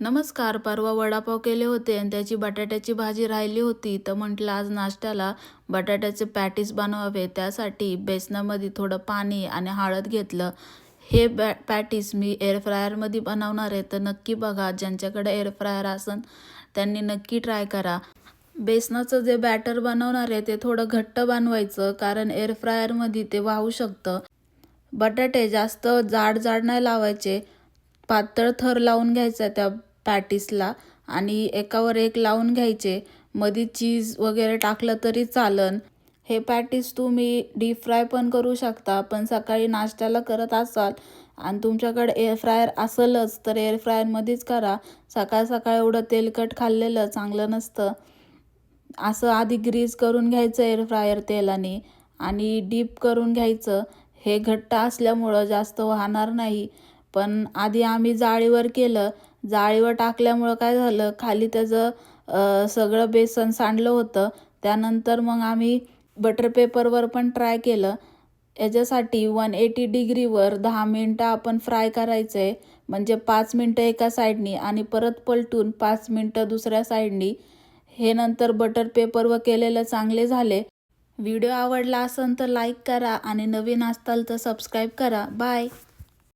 नमस्कार. परवा वडापाव केले होते आणि त्याची बटाट्याची भाजी राहिली होती, तर म्हटलं आज नाश्त्याला बटाट्याचे पॅटीस बनवावे. त्यासाठी बेसनामध्ये थोडं पाणी आणि हळद घेतलं. हे पॅटीस मी एअर फ्रायरमध्ये बनवणार आहे, तर नक्की बघा. ज्यांच्याकडे एअर फ्रायर असेल त्यांनी नक्की ट्राय करा. बेसनाचं जे बॅटर बनवणार आहे ते थोडं घट्ट बनवायचं, कारण एअर फ्रायरमध्ये ते वाहू शकतं. बटाटे जास्त जाड जाड नाही लावायचे, पातळ थर लावून घ्यायचा त्या पॅटीसला आणि एकावर एक लावून घ्यायचे. मध्ये चीज वगैरे टाकलं तरी चालन. हे पॅटीस तुम्ही डीप फ्राय पण करू शकता, पण सकाळी नाश्त्याला करत असाल आणि तुमच्याकडे एअर फ्रायर असेलच तर एअर फ्रायरमध्येच करा. सकाळ सकाळ एवढं तेलकट खाल्लेलं चांगलं नसतं. असं आधी ग्रीस करून घ्यायचं एअर फ्रायर तेलाने आणि डीप करून घ्यायचं. हे घट्ट असल्यामुळं जास्त वाहणार नाही. पण आधी आम्ही जाळीवर केलं. जाळीवर टाकल्यामुळं काय झालं, खाली त्याचं सगळं बेसन सांडलं होतं. त्यानंतर मग आम्ही बटर पेपरवर पण ट्राय केलं. याच्यासाठी 180 डिग्रीवर 10 मिनटं आपण फ्राय करायचं आहे. म्हणजे 5 मिनटं एका साईडनी आणि परत पलटून 5 मिनटं दुसऱ्या साईडनी. हे नंतर बटर पेपरवर केलेलं चांगले झाले. व्हिडिओ आवडला असेल तर लाईक करा आणि नवीन असाल तर सबस्क्राईब करा. बाय.